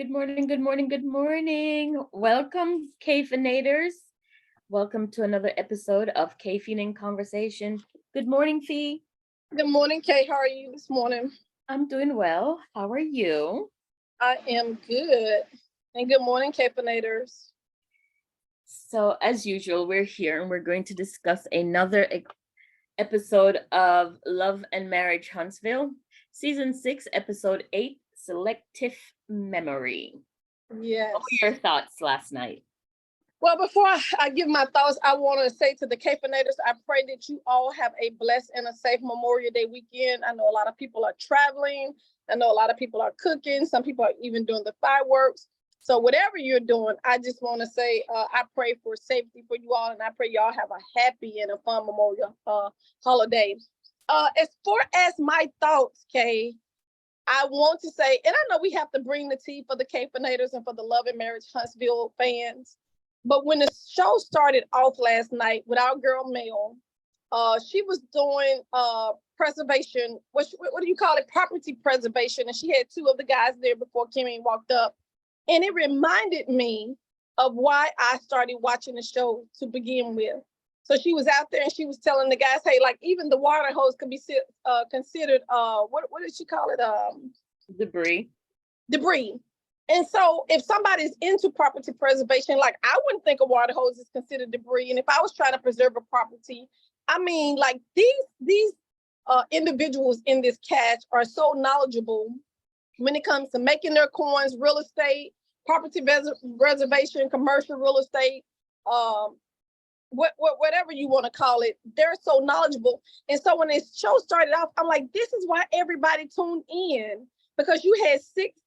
Good morning, good morning, good morning. Welcome, KayFeNators. Welcome to another episode of KayFen in Conversation. Good morning, Fee. Good morning, Kay. How are you this morning? I'm doing well. How are you? I am good. And good morning, KayFeNators. So, as usual, we're here and we're going to discuss another episode of Love and Marriage Huntsville, Season 6, Episode 8, Selec-Tiff Memory. Yes. What were your thoughts last night? Well, before I give my thoughts, I want to say to the KayFeNators, I pray that you all have a blessed and a safe Memorial Day weekend. I know a lot of people are traveling. I know a lot of people are cooking. Some people are even doing the fireworks. So whatever you're doing, I just want to say I pray for safety for you all, and I pray y'all have a happy and a fun Memorial holiday. As far as my thoughts, Kay, I want to say, and I know we have to bring the tea for the KayFeNators and for the Love and Marriage Huntsville fans. But when the show started off last night with our girl Mel, she was doing preservation. What do you call it? Property preservation. And she had two of the guys there before Kimmy walked up. And it reminded me of why I started watching the show to begin with. So she was out there and she was telling the guys, hey, like even the water hose could be considered, what did she call it? Debris. And so if somebody's into property preservation, like I wouldn't think a water hose is considered debris. And if I was trying to preserve a property, I mean, like these individuals in this cast are so knowledgeable when it comes to making their coins, real estate, property preservation, commercial real estate, whatever you want to call it. They're so knowledgeable. And so when this show started off, I'm like, this is why everybody tuned in, because you had six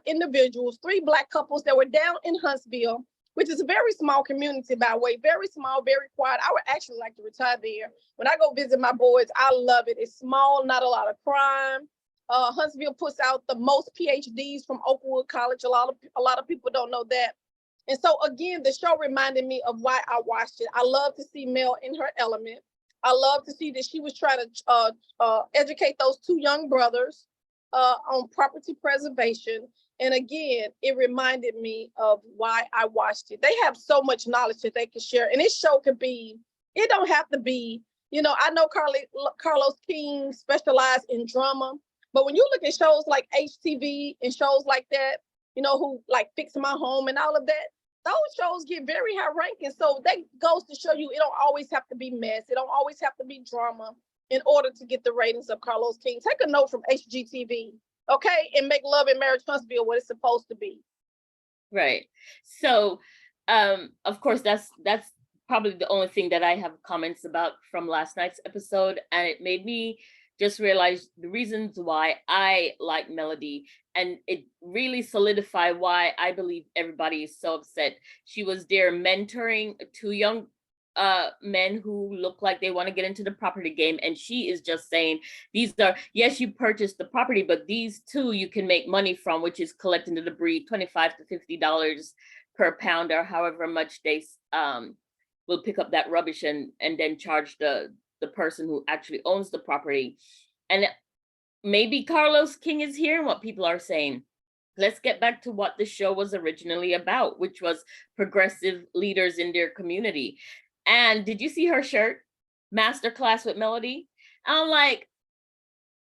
individuals, three Black couples that were down in Huntsville, which is a very small community, by the way, very small, very quiet. I would actually like to retire there. When I go visit my boys, I love it. It's small, not a lot of crime. Huntsville puts out the most PhDs from Oakwood College. A lot of people don't know that. And so again, the show reminded me of why I watched it. I love to see Mel in her element. I love to see that she was trying to educate those two young brothers on property preservation. And again, it reminded me of why I watched it. They have so much knowledge that they can share. And this show could be, it don't have to be, I know Carlos King specialized in drama, but when you look at shows like HTV and shows like that, who like Fix My Home and all of that, those shows get very high ranking. So that goes to show you it don't always have to be mess. It don't always have to be drama in order to get the ratings of Carlos King. Take a note from HGTV, okay? And make Love and Marriage Huntsville what it's supposed to be. Right. So, of course, that's probably the only thing that I have comments about from last night's episode. And it made me just realize the reasons why I like Melody. And it really solidified why I believe everybody is so upset. She was there mentoring two young men who look like they want to get into the property game, and she is just saying, these are, yes, you purchased the property, but these two you can make money from, which is collecting the debris, $25 to $50 per pound, or however much they will pick up that rubbish and then charge the person who actually owns the property. And maybe Carlos King is hearing what people are saying. Let's get back to what the show was originally about, which was progressive leaders in their community. And did you see her shirt? Masterclass with Melody. I'm like,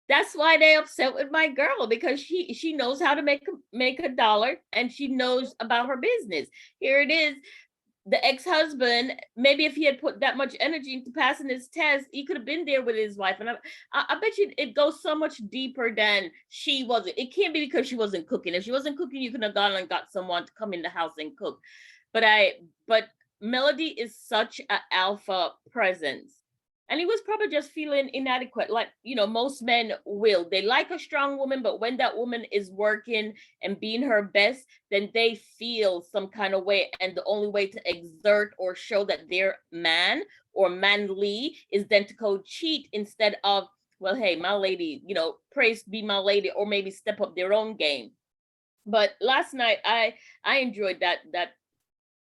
that's why they upset with my girl, because she knows how to make a dollar and she knows about her business. Here it is. The ex-husband, maybe if he had put that much energy into passing his test, he could have been there with his wife. And I bet you it goes so much deeper than she wasn't. It can't be because she wasn't cooking. If she wasn't cooking, you could have gone and got someone to come in the house and cook. But Melody is such an alpha presence. And he was probably just feeling inadequate. Like, most men will. They like a strong woman, but when that woman is working and being her best, then they feel some kind of way. And the only way to exert or show that they're man or manly is then to go cheat instead of, well, hey, my lady, praise be my lady, or maybe step up their own game. But last night, I enjoyed that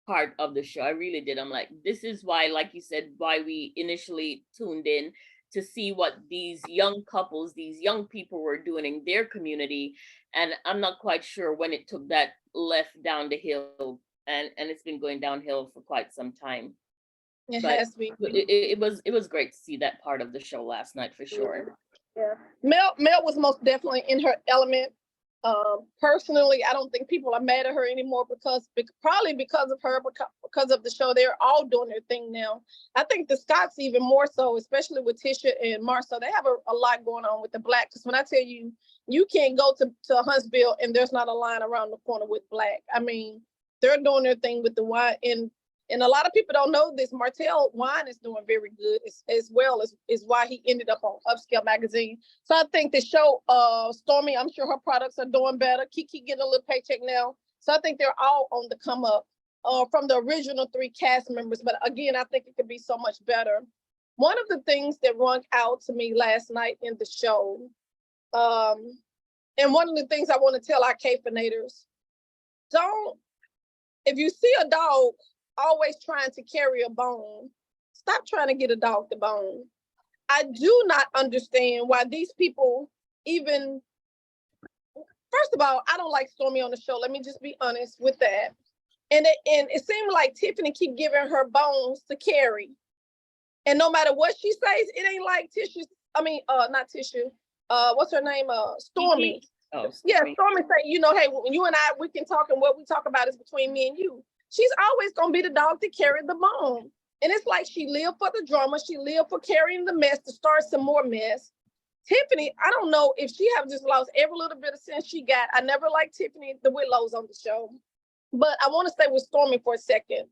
part of the show. I really did. I'm like, this is why, like you said, why we initially tuned in, to see what these young couples, these young people were doing in their community. And I'm not quite sure when it took that left down the hill, and it's been going downhill for quite some time. It But has been. it was great to see that part of the show last night for sure. Yeah. Mel was most definitely in her element. Personally, I don't think people are mad at her anymore probably because of her, because of the show. They're all doing their thing now. I think the Scotts even more so, especially with Tisha and Marcel. They have a lot going on with the Black. Because when I tell you, you can't go to Huntsville and there's not a line around the corner with Black. I mean, they're doing their thing with the wine. And a lot of people don't know this. Martel wine is doing very good as well as is why he ended up on Upscale magazine. So I think the show, Stormie, I'm sure her products are doing better. KeKe getting a little paycheck now. So I think they're all on the come up from the original 3 cast members. But again, I think it could be so much better. One of the things that rung out to me last night in the show, and one of the things I want to tell our KayFeNators, if you see a dog always trying to carry a bone, stop trying to get a dog the bone. I do not understand why these people even, first of all, I don't like Stormie on the show. Let me just be honest with that. And it seemed like Tiffany keep giving her bones to carry. And no matter what she says, it ain't like not Tisha, what's her name? Stormie. Oh, yeah, Stormie say, hey, when you and I, we can talk, and what we talk about is between me and you. She's always gonna be the dog to carry the bone. And it's like she lived for the drama. She lived for carrying the mess to start some more mess. Tiffany, I don't know if she have just lost every little bit of sense she got. I never liked Tiffany the Willows on the show. But I want to stay with Stormie for a second.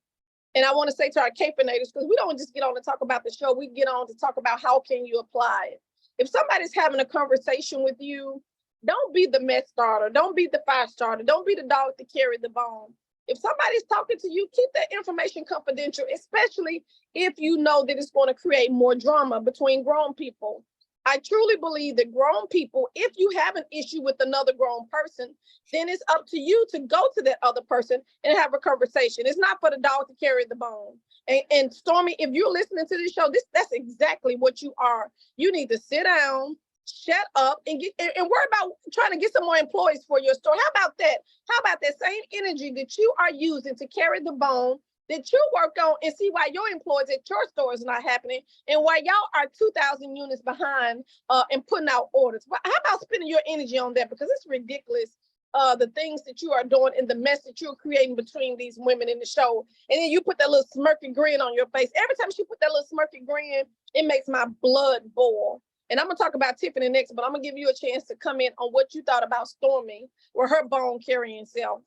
And I want to say to our KayFeNators, because we don't just get on to talk about the show, we get on to talk about how can you apply it. If somebody's having a conversation with you, don't be the mess starter. Don't be the fire starter. Don't be the dog to carry the bone. If somebody's talking to you, keep that information confidential, especially if you know that it's going to create more drama between grown people. I truly believe that grown people, if you have an issue with another grown person, then it's up to you to go to that other person and have a conversation. It's not for the dog to carry the bone. And Stormie, if you're listening to this show, that's exactly what you are. You need to sit down, shut up, and worry about trying to get some more employees for your store. How about that? How about that same energy that you are using to carry the bone that you work on, and see why your employees at your store is not happening, and why y'all are 2,000 units behind and putting out orders? How about spending your energy on that? Because it's ridiculous, the things that you are doing and the mess that you're creating between these women in the show. And then you put that little smirky grin on your face. Every time she put that little smirky grin, it makes my blood boil. And I'm going to talk about Tiffany next, but I'm going to give you a chance to come in on what you thought about Stormie or her bone carrying self.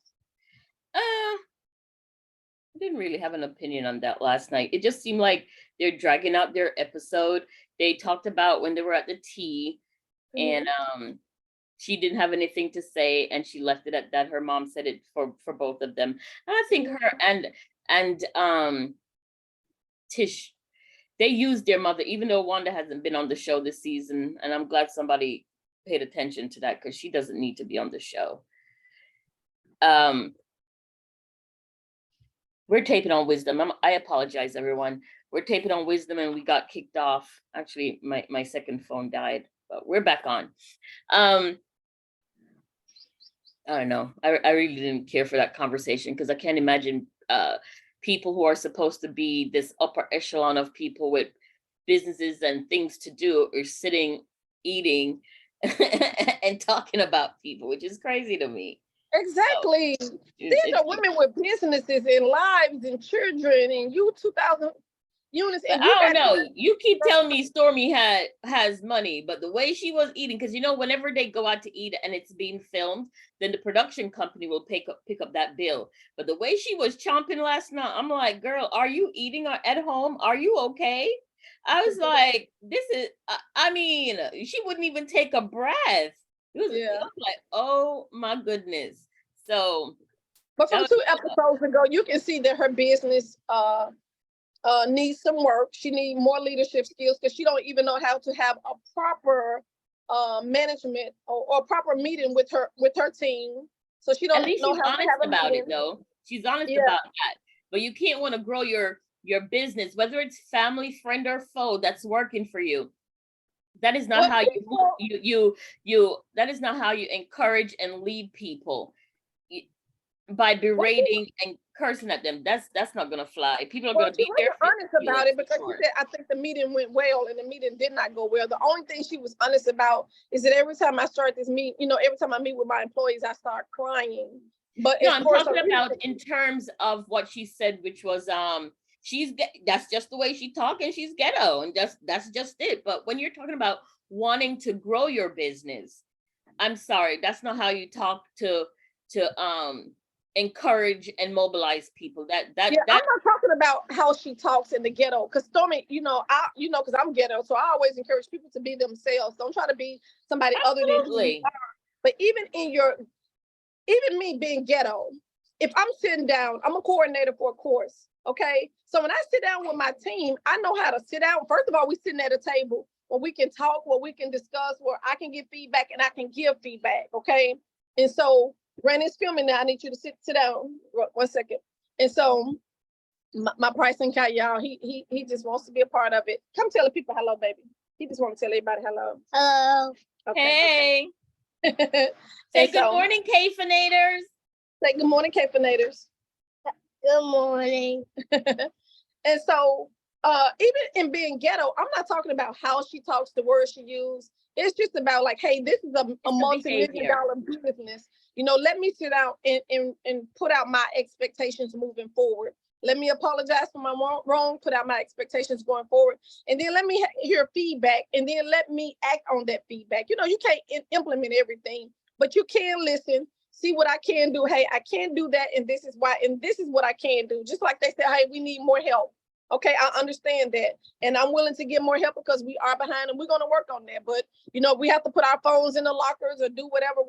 I didn't really have an opinion on that last night. It just seemed like they're dragging out their episode. They talked about when they were at the tea, and she didn't have anything to say, and she left it at that. Her mom said it for both of them. And I think her and Tish, they used their mother, even though Wanda hasn't been on the show this season, and I'm glad somebody paid attention to that, because she doesn't need to be on the show. We're taping on Wisdom. I apologize, everyone. We're taping on Wisdom, and we got kicked off. Actually, my second phone died, but we're back on. I don't know. I really didn't care for that conversation, because I can't imagine people who are supposed to be this upper echelon of people with businesses and things to do are sitting, eating, and talking about people, which is crazy to me. Exactly. So, these are women with businesses and lives and children, and you 2,000 units. And I don't know. You keep telling me Stormie has money, but the way she was eating, because whenever they go out to eat and it's being filmed, then the production company will pick up that bill. But the way she was chomping last night, I'm like, girl, are you eating at home? Are you okay? I was like, this is. I mean, she wouldn't even take a breath. It was like, oh my goodness. So, but from 2 episodes ago, you can see that her business needs some work. She needs more leadership skills, because she don't even know how to have a proper management or proper meeting with her team. So she don't know how to have a about meeting. It though. She's honest about that. But you can't want to grow your business, whether it's family, friend, or foe, that's working for you. That is not Well, how people, you that is not how you encourage and lead people by well, berating and cursing at them. That's not gonna fly. People are well, gonna she beat their wasn't honest about feelings it for because she sure. said, I think the meeting went well and the meeting did not go well. The only thing she was honest about is that every time I start this meeting, every time I meet with my employees, I start crying. But No, as I'm far as talking about in terms of what she said, which was that's just the way she talk, and she's ghetto, and that's just it. But when you're talking about wanting to grow your business, I'm sorry, that's not how you talk to encourage and mobilize people. yeah, I'm not talking about how she talks in the ghetto. Because Stormie, because I'm ghetto, so I always encourage people to be themselves. Don't try to be somebody other than who you absolutely. are. But even me being ghetto, if I'm sitting down, I'm a coordinator for a course. Okay. So when I sit down with my team, I know how to sit down. First of all, we sitting at a table where we can talk, where we can discuss, where I can give feedback and I can give feedback. Okay. And so Brandon's filming now. I need you to sit down 1 second. And so my pricing guy, y'all, he just wants to be a part of it. Come tell the people hello, baby. He just wants to tell everybody hello. Hello. Okay. Hey. Say good morning, KayFeNators. Say good morning, KayFeNators. Good morning. And so even in being ghetto, I'm not talking about how she talks, the words she uses. It's just about like, hey, this is a multi-million-dollar business. Let me sit out and put out my expectations moving forward. Let me apologize for my wrong, put out my expectations going forward. And then let me hear feedback, and then let me act on that feedback. You can't implement everything, but you can listen, see what I can do. Hey, I can't do that, and this is why, and this is what I can do. Just like they said, hey, we need more help. Okay, I understand that. And I'm willing to get more help because we are behind and we're going to work on that. But, we have to put our phones in the lockers or do whatever.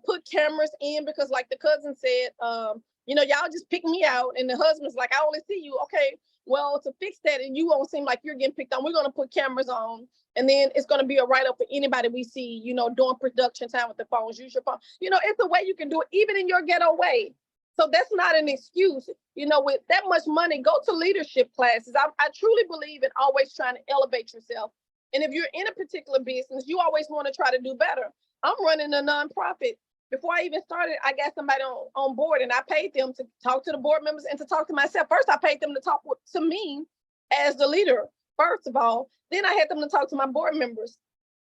Put cameras in because like the cousin said, y'all just pick me out. And the husband's like, I only see you. Okay, well, to fix that and you won't seem like you're getting picked on, we're going to put cameras on. And then it's going to be a write-up for anybody we see, doing production time with the phones. Use your phone. It's a way you can do it, even in your ghetto way. So that's not an excuse. With that much money, go to leadership classes. I truly believe in always trying to elevate yourself. And if you're in a particular business, you always want to try to do better. I'm running a nonprofit. Before I even started, I got somebody on board and I paid them to talk to the board members and to talk to myself. First, I paid them to talk to me as the leader, first of all. Then I had them to talk to my board members.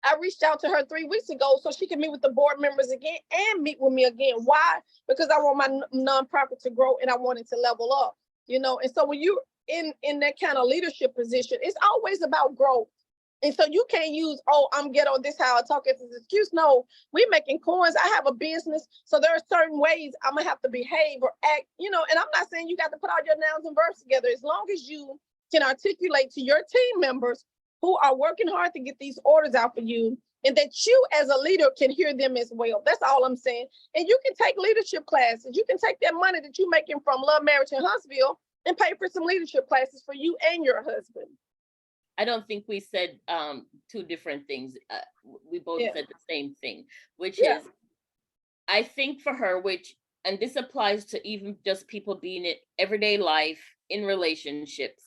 I reached out to her 3 weeks ago so she could meet with the board members again and meet with me again. Why? Because I want my nonprofit to grow and I want it to level up, And so when you're in that kind of leadership position, it's always about growth. And so you can't use, I'm ghetto, this how I talk as an excuse. No, we're making coins. I have a business. So there are certain ways I'm going to have to behave or act, and I'm not saying you got to put all your nouns and verbs together. As long as you can articulate to your team members who are working hard to get these orders out for you, and that you as a leader can hear them as well. That's all I'm saying. And you can take leadership classes. You can take that money that you're making from Love, Marriage in Huntsville and pay for some leadership classes for you and your husband. I don't think we said two different things. We both said the same thing, which is, I think for her, and this applies to even just people being in everyday life, in relationships,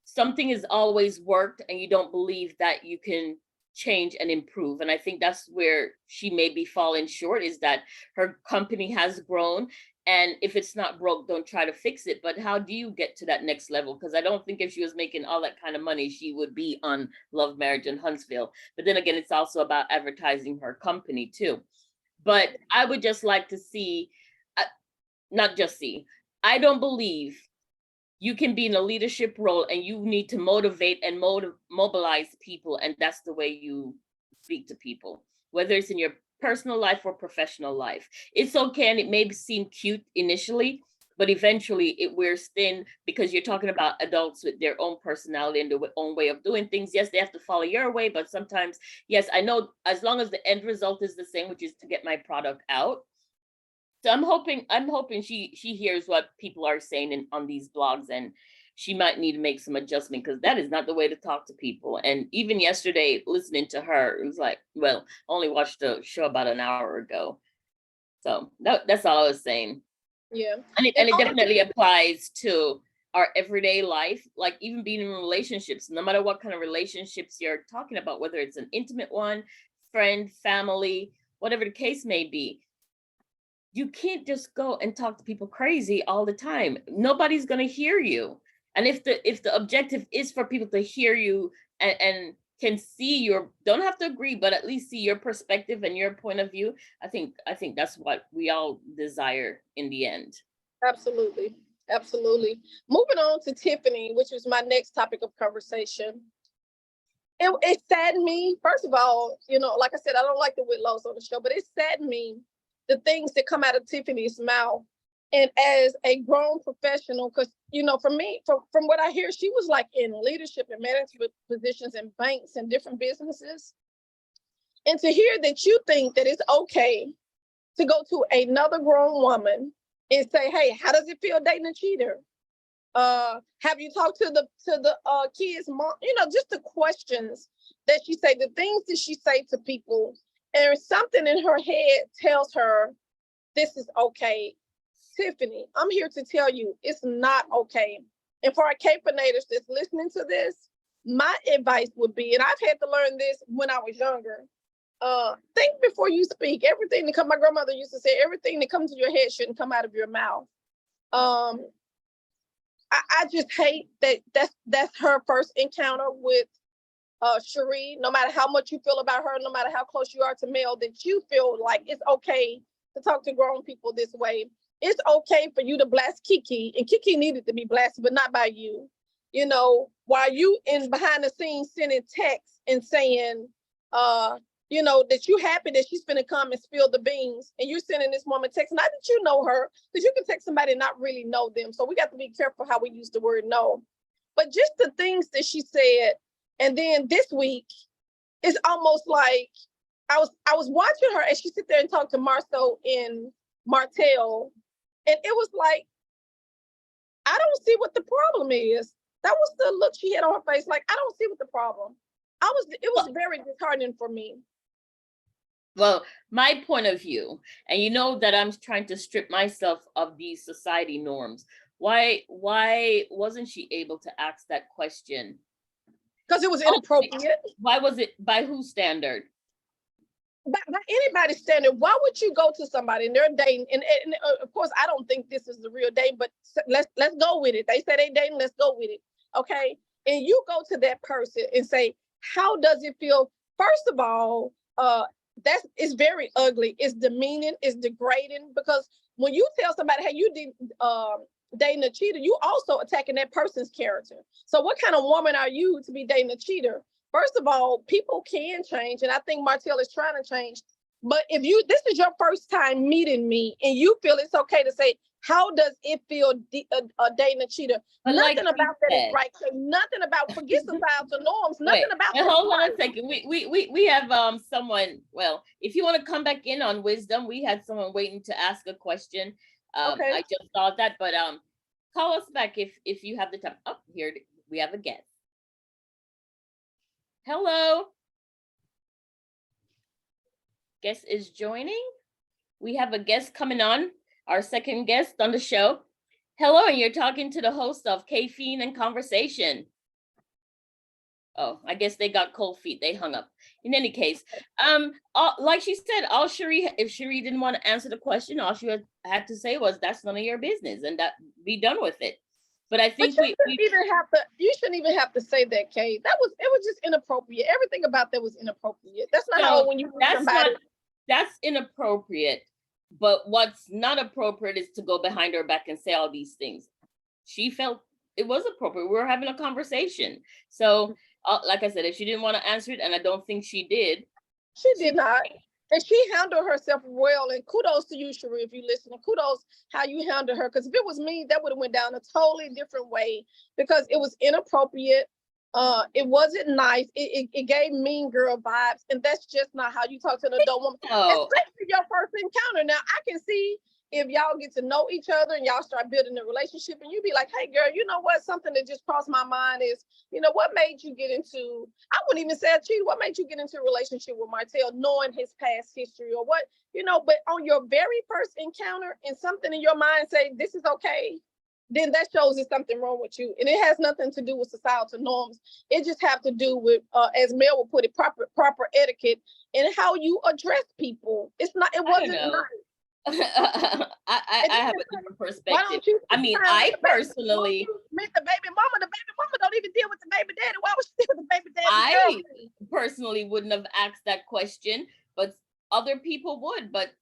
something has always worked and you don't believe that you can change and improve. And I think that's where she may be falling short, is that her company has grown. And if it's not broke, don't try to fix it. But how do you get to that next level? Because I don't think if she was making all that kind of money, she would be on Love, Marriage in Huntsville. But then again, it's also about advertising her company too. But I would just like to see, I don't believe you can be in a leadership role and you need to motivate and mobilize people. And that's the way you speak to people, whether it's in your personal life or professional life. It's okay, and it may seem cute initially, but eventually it wears thin because you're talking about adults with their own personality and their own way of doing things. Yes, they have to follow your way, but sometimes, yes, I know, as long as the end result is the same, which is to get my product out. So I'm hoping she hears what people are saying on these blogs, and she might need to make some adjustment, because that is not the way to talk to people. And even yesterday, listening to her, it was like, well, I only watched the show about an hour ago. So that's all I was saying. Yeah. And it definitely applies to our everyday life, like even being in relationships, no matter what kind of relationships you're talking about, whether it's an intimate one, friend, family, whatever the case may be, you can't just go and talk to people crazy all the time. Nobody's going to hear you. And if the objective is for people to hear you and can see your, don't have to agree, but at least see your perspective and your point of view, I think that's what we all desire in the end. Absolutely. Absolutely. Moving on to Tiffany, which is my next topic of conversation. It saddened me. First of all, you know, like I said, I don't like the Whitlows on the show, but it saddened me, the things that come out of Tiffany's mouth. And as a grown professional, because, you know, for me, from what I hear, she was like in leadership and management positions in banks and different businesses. And to hear that you think that it's okay to go to another grown woman and say, hey, how does it feel dating a cheater? Have you talked to the kids' mom? You know, just the questions that she say, the things that she say to people, and something in her head tells her this is okay. Tiffany, I'm here to tell you it's not okay. And for our KayFeNators that's listening to this, my advice would be, and I've had to learn this when I was younger, think before you speak. Everything that comes, my grandmother used to say, everything that comes to your head shouldn't come out of your mouth. I just hate that that's her first encounter with Sheree. No matter how much you feel about her, no matter how close you are to Mel, that you feel like it's okay to talk to grown people this way. It's okay for you to blast KeKe, and KeKe needed to be blasted, but not by you. You know, while you in behind the scenes sending texts and saying, you know, that you happy that she's finna come and spill the beans, and you're sending this woman text, not that you know her, because you can text somebody and not really know them. So we got to be careful how we use the word know. But just the things that she said, and then this week, it's almost like I was watching her and she sit there and talk to Marcel and Martel, and it was like, I don't see what the problem is. That was the look she had on her face, like, I don't see what the problem. It was very disheartening for me. Well, my point of view, and you know that I'm trying to strip myself of these society norms. Why wasn't she able to ask that question? Because it was inappropriate. Why was it? By whose standard? By anybody's standard. Why would you go to somebody and they're dating? And of course, I don't think this is the real date, but let's go with it. They say they dating, let's go with it. Okay. And you go to that person and say, how does it feel? First of all, it's very ugly. It's demeaning, it's degrading, because when you tell somebody, hey, you did dating a cheater, you also attacking that person's character. So what kind of woman are you to be dating a cheater? First of all, people can change, and I think Martel is trying to change. But if this is your first time meeting me, and you feel it's okay to say, how does it feel dating a cheater? But nothing like about that is right. So nothing about, forget societal norms. Nothing about that. Hold on a second. We have someone. Well, if you want to come back in on wisdom, we had someone waiting to ask a question. Okay. I just thought that, but call us back if you have the time. Oh, here we have a guest. Hello. Guest is joining. We have a guest coming on, our second guest on the show. Hello, and you're talking to the host of KayFe and Conversation. Oh, I guess they got cold feet. They hung up. In any case, like she said, if Sheree didn't want to answer the question, all she had to say was, that's none of your business, and that be done with it. But I think you shouldn't even have to say that, Kay. It was just inappropriate. Everything about that was inappropriate. That's not how when you somebody. That's inappropriate. But what's not appropriate is to go behind her back and say all these things. She felt it was appropriate. We were having a conversation. So, like I said, if she didn't want to answer it, and I don't think she did. She did not. And she handled herself well. And kudos to you, Sheree, if you listen. And kudos how you handled her. Because if it was me, that would have went down a totally different way. Because it was inappropriate. It wasn't nice. It gave mean girl vibes. And that's just not how you talk to an adult woman. Especially your first encounter. Now, I can see if y'all get to know each other and y'all start building a relationship and you be like, hey girl, you know what? Something that just crossed my mind is, what made you get into, I wouldn't even say a cheat. What made you get into a relationship with Martel, knowing his past history or what, but on your very first encounter and something in your mind say, this is okay, then that shows there's something wrong with you. And it has nothing to do with societal norms. It just have to do with, as Mel would put it, proper etiquette and how you address people. It's not, it wasn't nice. I have a different perspective. Why don't you I mean, I personally meet the baby mama. The baby mama don't even deal with the baby daddy. Why would she deal with the baby daddy? I personally wouldn't have asked that question, but other people would. But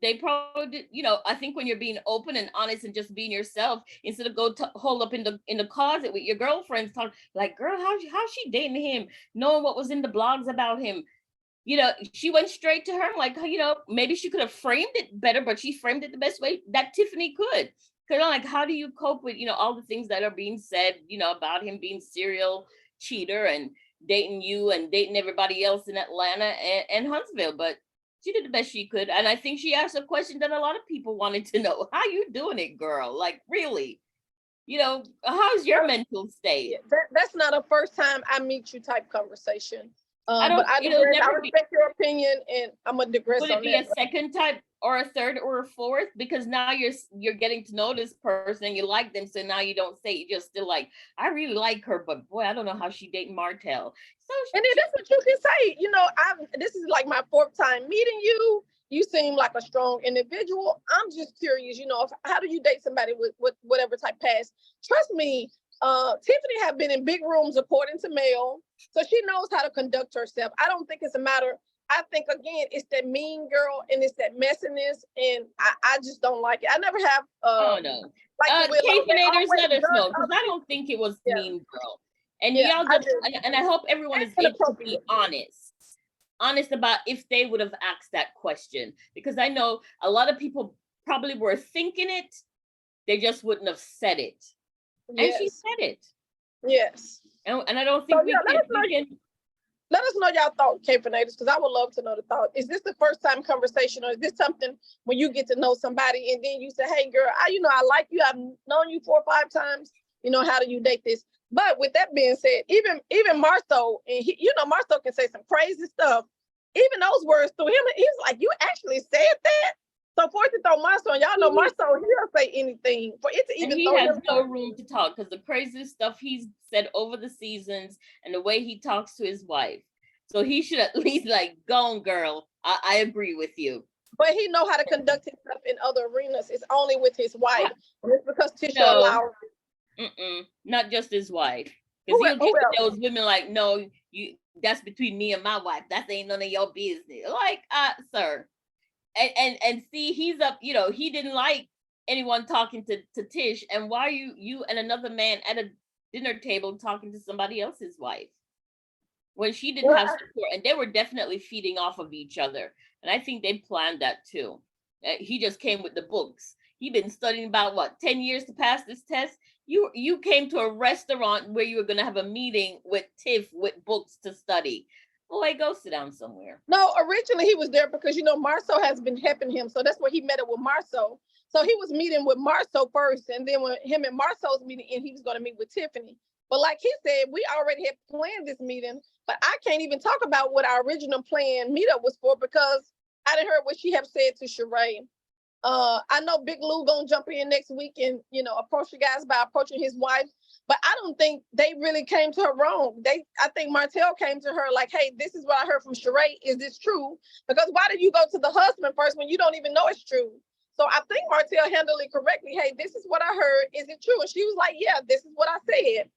they probably did, you know. I think when you're being open and honest and just being yourself, instead of hold up in the closet with your girlfriends, talk like, girl, how's she dating him, knowing what was in the blogs about him. You know, she went straight to her. I'm like, you know, maybe she could have framed it better, but she framed it the best way that Tiffany could. Because I'm like, how do you cope with, you know, all the things that are being said, you know, about him being serial cheater and dating you and dating everybody else in Atlanta and Huntsville? But she did the best she could. And I think she asked a question that a lot of people wanted to know. How you doing it, girl? Like, really? You know, how's your mental state? That's not a first time I meet you type conversation. I don't, but I respect your opinion, and I'm gonna digress on that. Would it be a second type or a third or a fourth? Because now you're getting to know this person and you like them, so now you don't say, you just still like, I really like her, but boy, I don't know how she dating Martel. So and then that's what you can say. You know, this is like my 4th time meeting you. You seem like a strong individual. I'm just curious, you know, how do you date somebody with whatever type past? Trust me, Tiffany have been in big rooms according to Mel, so she knows how to conduct herself. I don't think it's a matter. I think again, it's that mean girl and it's that messiness, and I just don't like it. I never have. Oh no. Like KayFeNators, let us know, because I don't think it was mean girl. And y'all just, and I hope everyone is able to be honest about if they would have asked that question, because I know a lot of people probably were thinking it, they just wouldn't have said it. And she said it. Yes. And I don't think we can. Let us know y'all thought, KayFeNators, because I would love to know the thought. Is this the first time conversation, or is this something when you get to know somebody and then you say, hey girl, I like you, I've known you 4 or 5 times, you know, how do you date this? But with that being said, even Marceau, and Marceau can say some crazy stuff. Even those words through him, he's like, you actually said that? So for it to throw Marceau, and y'all know Marceau, he'll say anything. For it to even he has no room to talk, because the crazy stuff he's said over the seasons and the way he talks to his wife. So he should at least like, go on, girl. I agree with you. But he know how to conduct himself in other arenas. It's only with his wife. And it's because Tisha allowed him. Not just his wife. Because he'll get to those women like, no, that's between me and my wife. That ain't none of your business. Like, sir. And see, he's up, you know, he didn't like anyone talking to Tish. And why are you and another man at a dinner table talking to somebody else's wife when she didn't have support? And they were definitely feeding off of each other. And I think they planned that too. He just came with the books. He'd been studying about 10 years to pass this test. You came to a restaurant where you were going to have a meeting with Tiff with books to study. Boy, go sit down somewhere. No, originally he was there because, Marceau has been helping him. So that's where he met up with Marceau. So he was meeting with Marceau first. And then when him and Marceau's meeting, and he was going to meet with Tiffany. But like he said, we already had planned this meeting. But I can't even talk about what our original plan meetup was for, because I didn't hear what she have said to Sheree. I know Big Lou gonna jump in next week and, approach you guys by approaching his wife. But I don't think they really came to her wrong. I think Martel came to her like, hey, this is what I heard from Sheree. Is this true? Because why did you go to the husband first when you don't even know it's true? So I think Martel handled it correctly. Hey, this is what I heard. Is it true? And she was like, yeah, this is what I said.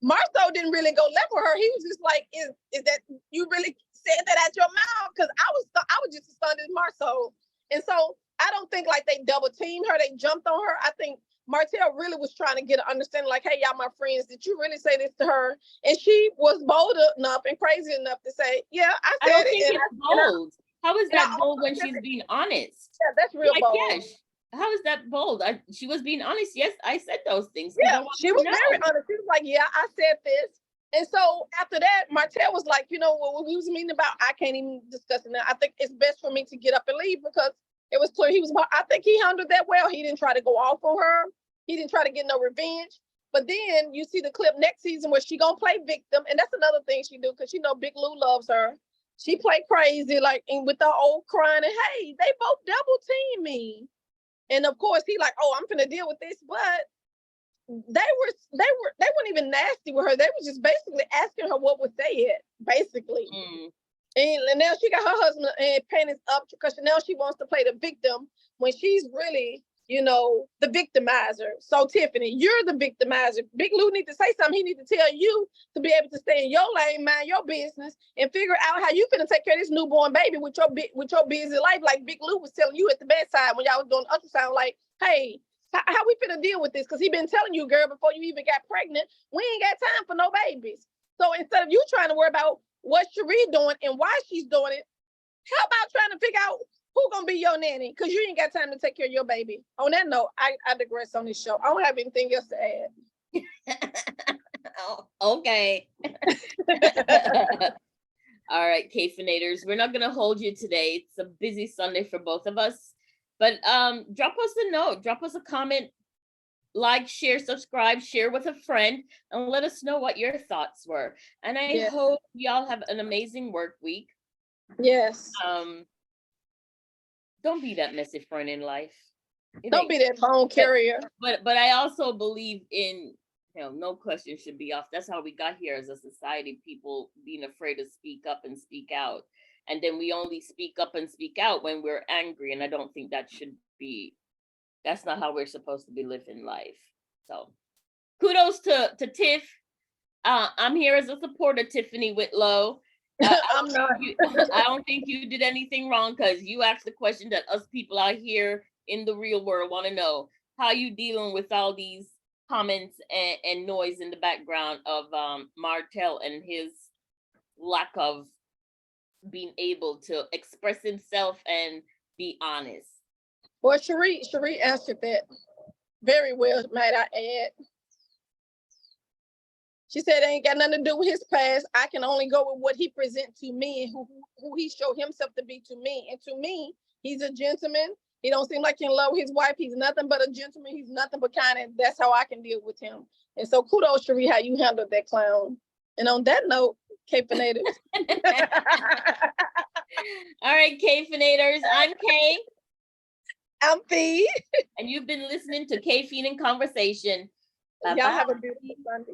Marceau didn't really go left with her. He was just like, is that you really said that at your mouth? Because I was just as stunned as Marceau. And so I don't think like they double teamed her. They jumped on her. I think Martel really was trying to get an understanding like, hey, y'all, my friends, did you really say this to her? And she was bold enough and crazy enough to say, yeah, I said it. I don't think it's bold. How is that bold when she's being honest? Yeah, that's real bold. Yes. How is that bold? She was being honest. Yes, I said those things. Yeah, she was very honest. She was like, yeah, I said this. And so after that, Martel was like, what we was meeting about, I can't even discuss it now. I think it's best for me to get up and leave, because it was clear I think he handled that well. He didn't try to go off on her. He didn't try to get no revenge. But then you see the clip next season where she gonna play victim. And that's another thing she do, because Big Lou loves her. She played crazy, like, and with the old crying, and hey, they both double team me. And of course, he like, oh, I'm finna deal with this. But they weren't even nasty with her. They were just basically asking her what was said, basically. And now she got her husband and panties up because now she wants to play the victim when she's really, you know, the victimizer. So Tiffany, you're the victimizer. Big Lou need to say something. He need to tell you to be able to stay in your lane, mind your business, and figure out how you finna take care of this newborn baby with your busy life. Like Big Lou was telling you at the bedside when y'all was doing ultrasound, like, hey, how we finna deal with this? Because he been telling you, girl, before you even got pregnant, we ain't got time for no babies. So instead of you trying to worry about what Sheree doing and why she's doing it, how about trying to figure out who gonna be your nanny? Because you ain't got time to take care of your baby. On that note, I digress on this show. I don't have anything else to add. Oh, okay. All right, KayFeNators, we're not gonna hold you today. It's a busy Sunday for both of us. But drop us a note, drop us a comment, like, share, subscribe, share with a friend, and let us know what your thoughts were. And I hope y'all have an amazing work week. Yes. Don't be that messy friend in life. Don't be that bone carrier. But I also believe in, you know, no question should be off. That's how we got here as a society, people being afraid to speak up and speak out. And then we only speak up and speak out when we're angry. And I don't think that should be, that's not how we're supposed to be living life. So kudos to Tiff. I'm here as a supporter, Tiffany Whitlow. I'm not. I don't think you did anything wrong because you asked the question that us people out here in the real world want to know. How you dealing with all these comments and noise in the background of Martel and his lack of being able to express himself and be honest? Well, Sheree answered that very well, might I add. She said it ain't got nothing to do with his past. I can only go with what he present to me and who he showed himself to be to me. And to me, he's a gentleman. He don't seem like he in love with his wife. He's nothing but a gentleman. He's nothing but kind, and that's how I can deal with him. And so kudos, Sheree, how you handled that clown. And on that note, KayFeNators. All right, KayFeNators, I'm Kay. I'm Fee. And you've been listening to KayFe in Conversation. Y'all have a beautiful Sunday.